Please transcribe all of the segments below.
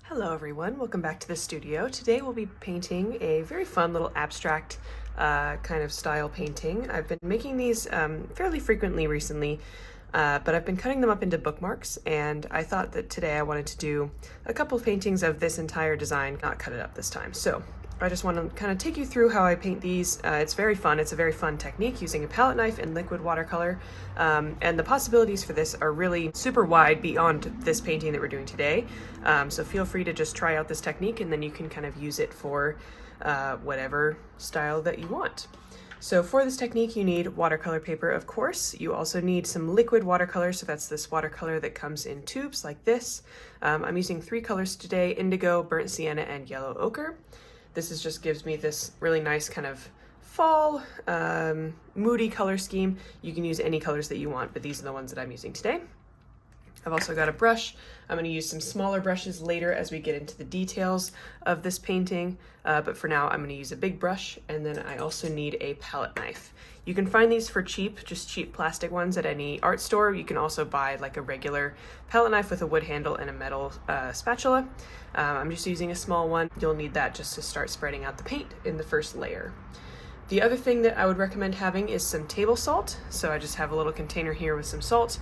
Hello everyone, welcome back to the studio. Today we'll be painting a very fun little abstract kind of style painting. I've been making these fairly frequently recently, but I've been cutting them up into bookmarks, and I thought that today I wanted to do a couple of paintings of this entire design, not cut it up this time. So I just want to kind of take you through how I paint these. It's very fun. It's a very fun technique using a palette knife and liquid watercolor. And the possibilities for this are really super wide beyond this painting that we're doing today. So feel free to just try out this technique, and then you can kind of use it for whatever style that you want. So for this technique, you need watercolor paper, of course. You also need some liquid watercolor. So that's this watercolor that comes in tubes like this. I'm using 3 colors today: indigo, burnt sienna, and yellow ochre. This just gives me this really nice kind of fall, moody color scheme. You can use any colors that you want, but these are the ones that I'm using today. I've also got a brush. I'm going to use some smaller brushes later as we get into the details of this painting, but for now I'm going to use a big brush, and then I also need a palette knife. You can find these for cheap, just cheap plastic ones at any art store. You can also buy like a regular palette knife with a wood handle and a metal spatula. I'm just using a small one. You'll need that just to start spreading out the paint in the first layer. The other thing that I would recommend having is some table salt. So I just have a little container here with some salt.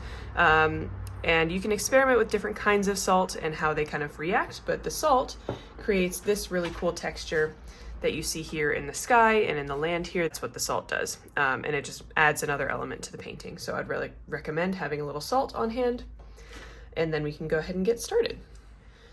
And you can experiment with different kinds of salt and how they kind of react, but the salt creates this really cool texture that you see here in the sky and in the land here. That's what the salt does. And it just adds another element to the painting. So I'd really recommend having a little salt on hand, and then we can go ahead and get started.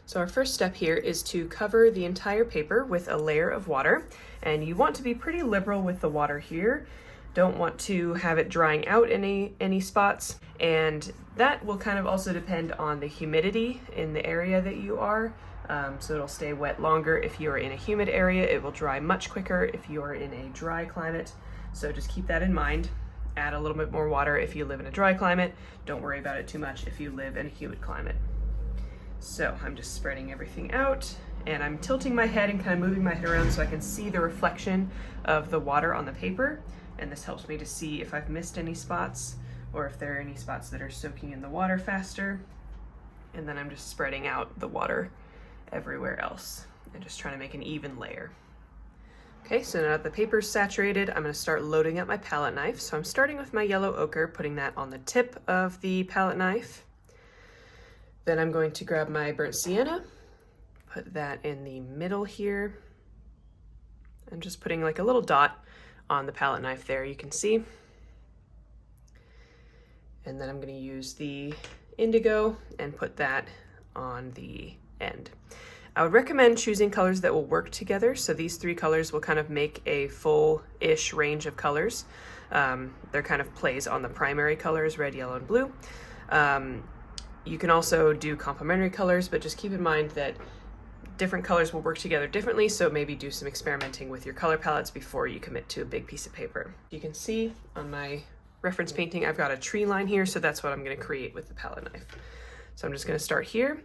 So our first step here is to cover the entire paper with a layer of water, and you want to be pretty liberal with the water here. Don't want to have it drying out any spots, and that will kind of also depend on the humidity in the area that you are. So it'll stay wet longer if you are in a humid area. It will dry much quicker if you are in a dry climate. So just keep that in mind. Add a little bit more water if you live in a dry climate. Don't worry about it too much if you live in a humid climate. So I'm just spreading everything out, and I'm tilting my head and kind of moving my head around so I can see the reflection of the water on the paper. And this helps me to see if I've missed any spots or if there are any spots that are soaking in the water faster. And then I'm just spreading out the water everywhere else and just trying to make an even layer. Okay, so now that the paper's saturated, I'm going to start loading up my palette knife. So I'm starting with my yellow ochre, putting that on the tip of the palette knife. Then I'm going to grab my burnt sienna, put that in the middle here. I'm just putting like a little dot on the palette knife there, you can see. And then I'm going to use the indigo and put that on the end. I would recommend choosing colors that will work together. So these 3 colors will kind of make a full-ish range of colors. They're kind of plays on the primary colors, red, yellow, and blue. You can also do complementary colors, but just keep in mind that different colors will work together differently, so maybe do some experimenting with your color palettes before you commit to a big piece of paper. You can see on my reference painting, I've got a tree line here, so that's what I'm going to create with the palette knife. So I'm just going to start here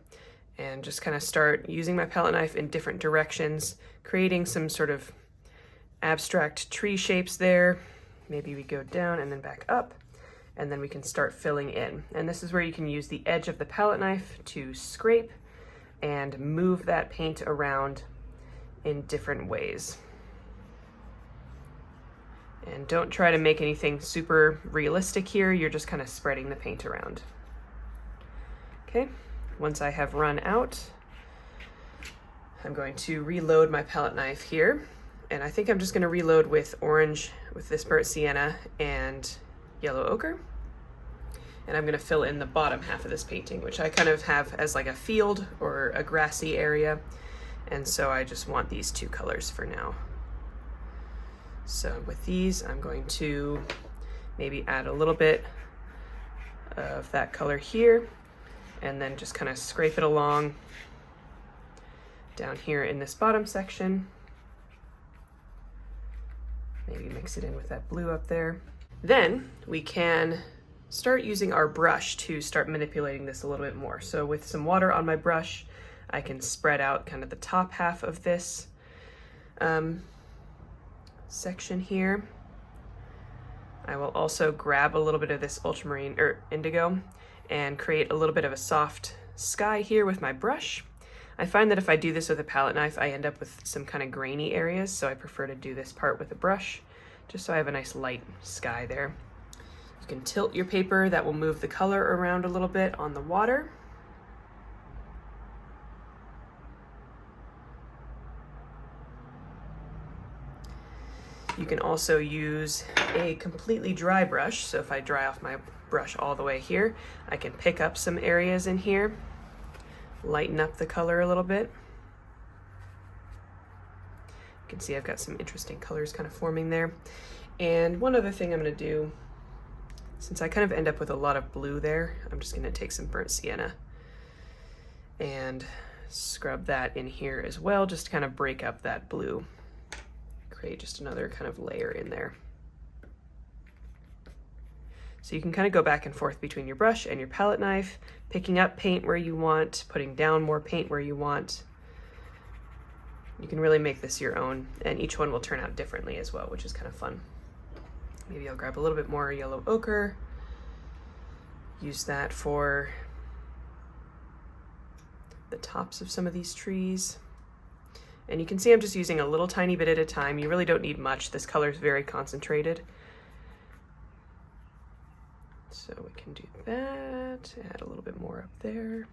and just kind of start using my palette knife in different directions, creating some sort of abstract tree shapes there. Maybe we go down and then back up, and then we can start filling in. And this is where you can use the edge of the palette knife to scrape and move that paint around in different ways. And don't try to make anything super realistic here. You're just kind of spreading the paint around. Okay, once I have run out, I'm going to reload my palette knife here. And I think I'm just gonna reload with orange, with this burnt sienna and yellow ochre. And I'm going to fill in the bottom half of this painting, which I kind of have as like a field or a grassy area. And so I just want these 2 colors for now. So with these, I'm going to maybe add a little bit of that color here, and then just kind of scrape it along down here in this bottom section. Maybe mix it in with that blue up there. Then we can start using our brush to start manipulating this a little bit more. So with some water on my brush, I can spread out kind of the top half of this section here. I will also grab a little bit of this ultramarine or indigo and create a little bit of a soft sky here with my brush. I find that if I do this with a palette knife, I end up with some kind of grainy areas, so I prefer to do this part with a brush, just so I have a nice light sky there. You can tilt your paper, that will move the color around a little bit on the water. You can also use a completely dry brush, so if I dry off my brush all the way here, I can pick up some areas in here, lighten up the color a little bit. You can see I've got some interesting colors kind of forming there. And one other thing I'm going to do, since I kind of end up with a lot of blue there, I'm just going to take some burnt sienna and scrub that in here as well, just to kind of break up that blue. Create just another kind of layer in there. So you can kind of go back and forth between your brush and your palette knife, picking up paint where you want, putting down more paint where you want. You can really make this your own, and each one will turn out differently as well, which is kind of fun. Maybe I'll grab a little bit more yellow ochre, use that for the tops of some of these trees. And you can see I'm just using a little tiny bit at a time. You really don't need much. This color is very concentrated. So we can do that, add a little bit more up there.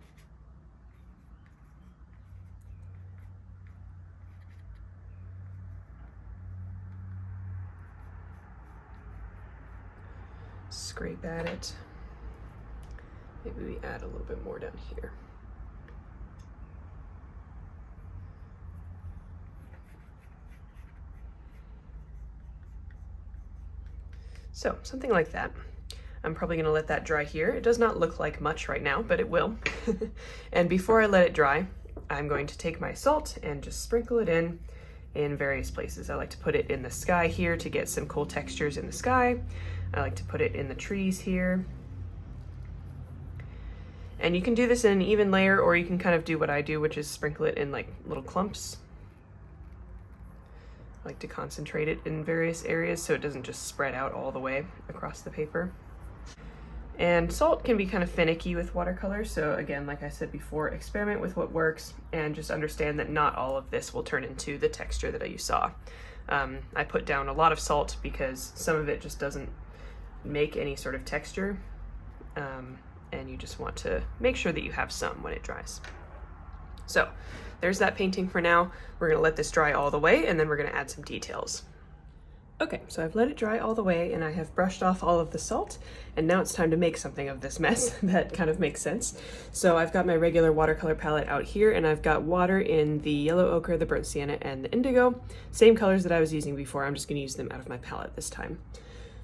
Scrape at it. Maybe we add a little bit more down here. So something like that. I'm probably gonna let that dry here. It does not look like much right now, but it will. And before I let it dry, I'm going to take my salt and just sprinkle it in various places. I like to put it in the sky here to get some cool textures in the sky. I like to put it in the trees here. And you can do this in an even layer, or you can kind of do what I do, which is sprinkle it in like little clumps. I like to concentrate it in various areas so it doesn't just spread out all the way across the paper. And salt can be kind of finicky with watercolor, so again, like I said before, experiment with what works and just understand that not all of this will turn into the texture that you saw. I put down a lot of salt because some of it just doesn't make any sort of texture, and you just want to make sure that you have some when it dries. So there's that painting for now. We're gonna let this dry all the way, and then we're gonna add some details. Okay, so I've let it dry all the way and I have brushed off all of the salt, and now it's time to make something of this mess. That kind of makes sense. So I've got my regular watercolor palette out here, and I've got water in the yellow ochre, the burnt sienna, and the indigo. Same colors that I was using before. I'm just gonna use them out of my palette this time.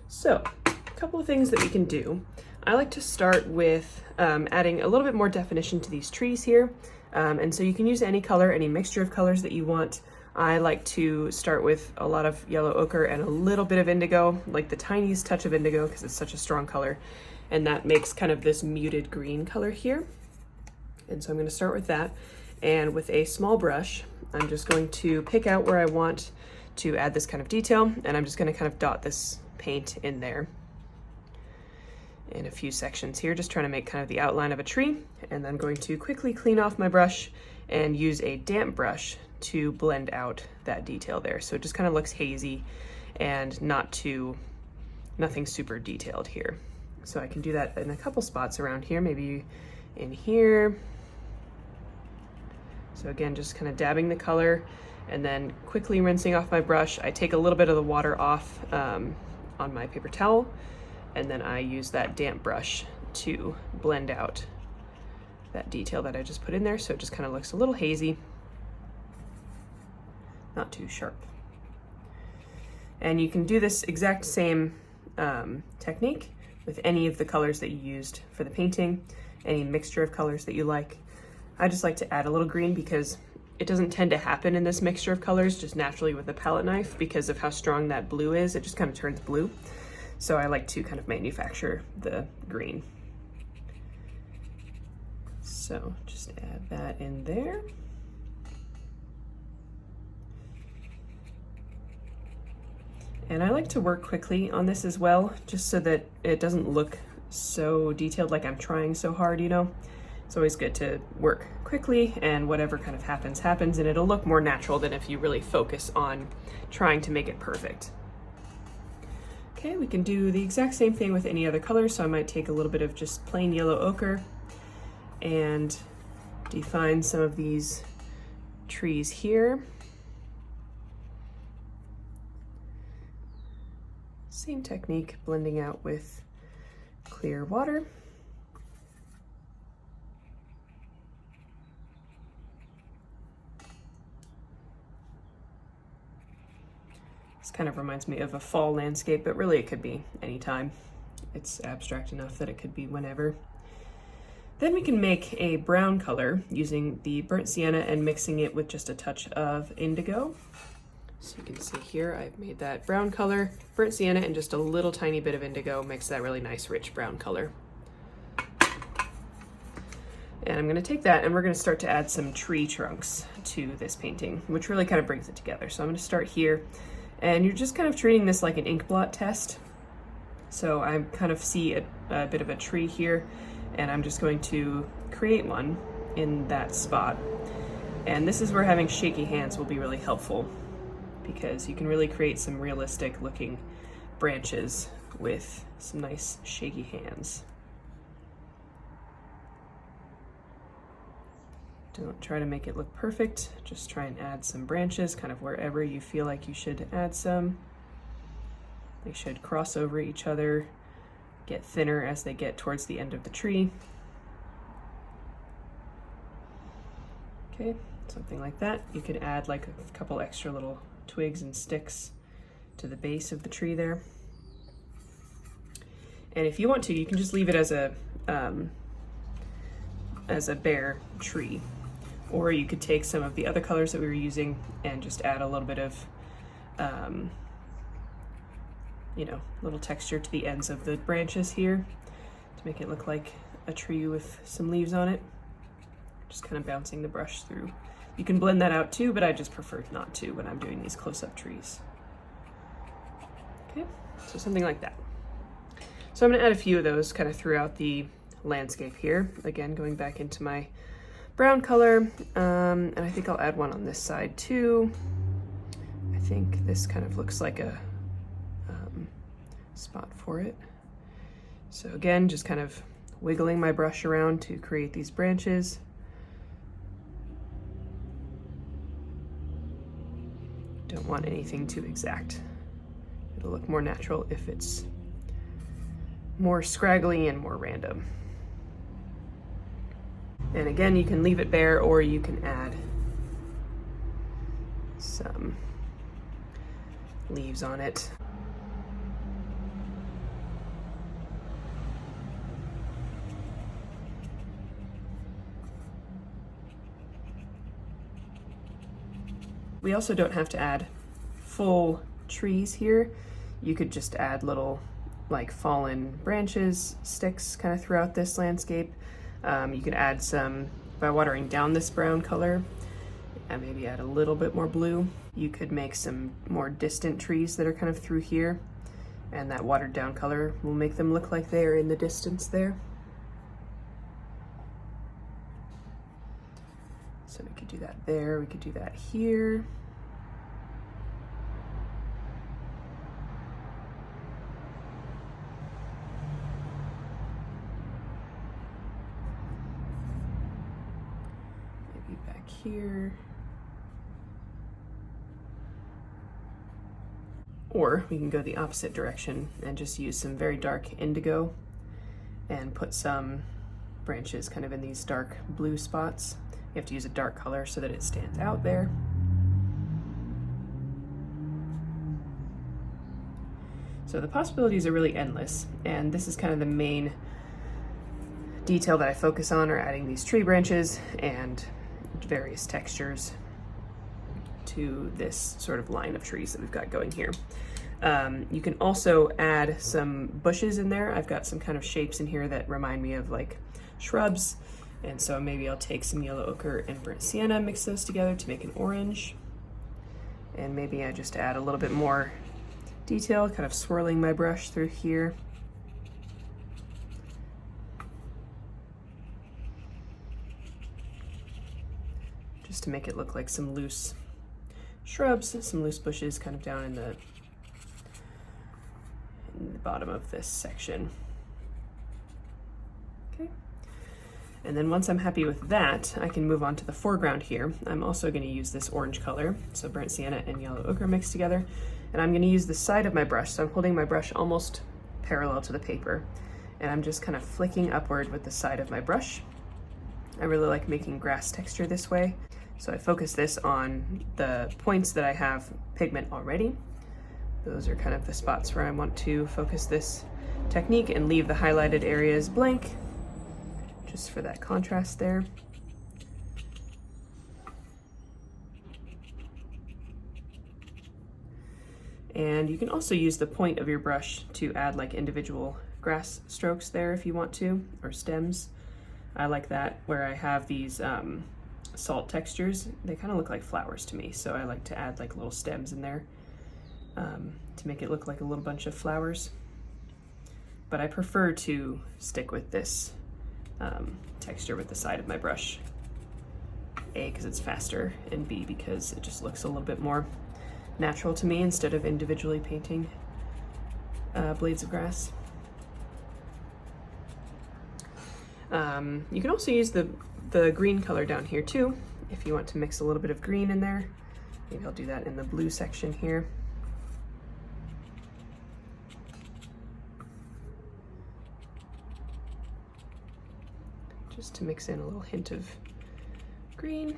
So a couple of things that we can do. I like to start with adding a little bit more definition to these trees here. And so you can use any color, any mixture of colors that you want. I like to start with a lot of yellow ochre and a little bit of indigo, like the tiniest touch of indigo, because it's such a strong color. And that makes kind of this muted green color here. And so I'm going to start with that. And with a small brush, I'm just going to pick out where I want to add this kind of detail. And I'm just going to kind of dot this paint in there in a few sections here, just trying to make kind of the outline of a tree. And then I'm going to quickly clean off my brush and use a damp brush to blend out that detail there. So it just kind of looks hazy and nothing super detailed here. So I can do that in a couple spots around here, maybe in here. So again, just kind of dabbing the color and then quickly rinsing off my brush. I take a little bit of the water off on my paper towel, and then I use that damp brush to blend out that detail that I just put in there. So it just kind of looks a little hazy, not too sharp. And you can do this exact same technique with any of the colors that you used for the painting, any mixture of colors that you like. I just like to add a little green because it doesn't tend to happen in this mixture of colors just naturally with a palette knife because of how strong that blue is. It just kind of turns blue. So I like to kind of manufacture the green. So just add that in there. And I like to work quickly on this as well, just so that it doesn't look so detailed like I'm trying so hard, you know? It's always good to work quickly, and whatever kind of happens, happens, and it'll look more natural than if you really focus on trying to make it perfect. Okay, we can do the exact same thing with any other color, so I might take a little bit of just plain yellow ochre and define some of these trees here. Same technique, blending out with clear water. This kind of reminds me of a fall landscape, but really it could be anytime. It's abstract enough that it could be whenever. Then we can make a brown color using the burnt sienna and mixing it with just a touch of indigo. So you can see here, I've made that brown color, burnt sienna, and just a little tiny bit of indigo makes that really nice, rich brown color. And I'm gonna take that and we're gonna start to add some tree trunks to this painting, which really kind of brings it together. So I'm gonna start here, and you're just kind of treating this like an ink blot test. So I kind of see a bit of a tree here, and I'm just going to create one in that spot. And this is where having shaky hands will be really helpful, because you can really create some realistic looking branches with some nice shaky hands. Don't try to make it look perfect, just try and add some branches kind of wherever you feel like you should add some. They should cross over each other, get thinner as they get towards the end of the tree. Okay, something like that. You could add like a couple extra little twigs and sticks to the base of the tree there. And if you want to, you can just leave it as a bare tree. Or you could take some of the other colors that we were using and just add a little bit of, little texture to the ends of the branches here to make it look like a tree with some leaves on it. Just kind of bouncing the brush through. You can blend that out too, but I just prefer not to when I'm doing these close-up trees. Okay, so something like that. So I'm gonna add a few of those kind of throughout the landscape here. Again, going back into my brown color, and I think I'll add one on this side too. I think this kind of looks like a spot for it. So again, just kind of wiggling my brush around to create these branches. Don't want anything too exact. It'll look more natural if it's more scraggly and more random. And again, you can leave it bare or you can add some leaves on it. We also don't have to add full trees here. You could just add little like fallen branches, sticks kind of throughout this landscape. You could add some by watering down this brown color and maybe add a little bit more blue. You could make some more distant trees that are kind of through here, and that watered down color will make them look like they're in the distance there. So we could do that there, we could do that here. Maybe back here. Or we can go the opposite direction and just use some very dark indigo and put some branches kind of in these dark blue spots. You have to use a dark color so that it stands out there. So the possibilities are really endless, and this is kind of the main detail that I focus on, are adding these tree branches and various textures to this sort of line of trees that we've got going here. You can also add some bushes in there. I've got some kind of shapes in here that remind me of like shrubs, and so maybe I'll take some yellow ochre and burnt sienna, mix those together to make an orange, and maybe I just add a little bit more detail, kind of swirling my brush through here. just to make it look like some loose shrubs, some loose bushes kind of down in the bottom of this section. Okay. And then once I'm happy with that, I can move on to the foreground here. I'm also going to use this orange color, so burnt sienna and yellow ochre mixed together. And I'm going to use the side of my brush, so I'm holding my brush almost parallel to the paper. And I'm just kind of flicking upward with the side of my brush. I really like making grass texture this way. So I focus this on the points that I have pigment already. Those are kind of the spots where I want to focus this technique and leave the highlighted areas blank, just for that contrast there. And you can also use the point of your brush to add like individual grass strokes there if you want to, or stems. I like that where I have these salt textures. They kind of look like flowers to me, so I like to add like little stems in there to make it look like a little bunch of flowers. But I prefer to stick with this texture with the side of my brush. A, because it's faster, and B, because it just looks a little bit more natural to me instead of individually painting blades of grass. You can also use the green color down here too, if you want to mix a little bit of green in there. Maybe I'll do that in the blue section here. Just to mix in a little hint of green.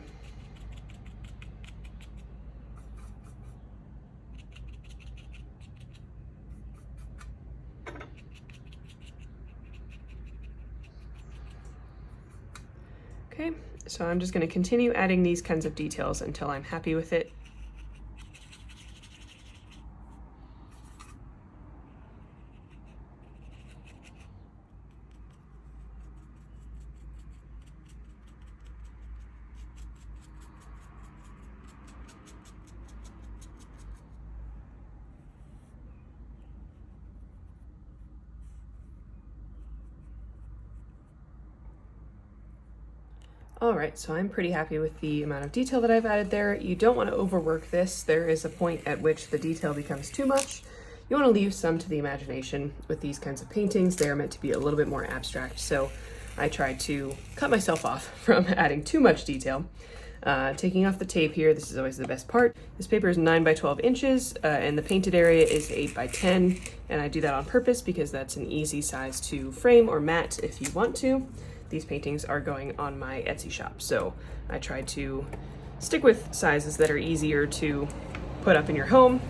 Okay, so I'm just going to continue adding these kinds of details until I'm happy with it. All right, so I'm pretty happy with the amount of detail that I've added there. You don't want to overwork this. There is a point at which the detail becomes too much. You want to leave some to the imagination with these kinds of paintings. They are meant to be a little bit more abstract, so I try to cut myself off from adding too much detail. Taking off the tape here, this is always the best part. This paper is 9 by 12 inches, and the painted area is 8 by 10, and I do that on purpose because that's an easy size to frame or mat if you want to. These paintings are going on my Etsy shop, so I try to stick with sizes that are easier to put up in your home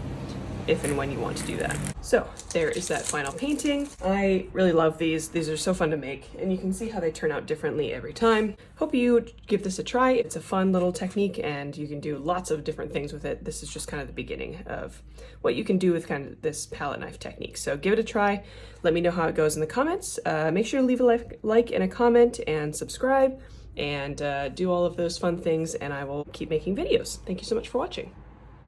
if and when you want to do that. So there is that final painting. I really love these. These are so fun to make, and you can see how they turn out differently every time. Hope you give this a try. It's a fun little technique, and you can do lots of different things with it. This is just kind of the beginning of what you can do with kind of this palette knife technique. So give it a try. Let me know how it goes in the comments. Make sure to leave a like and a comment and subscribe, and do all of those fun things, and I will keep making videos. Thank you so much for watching.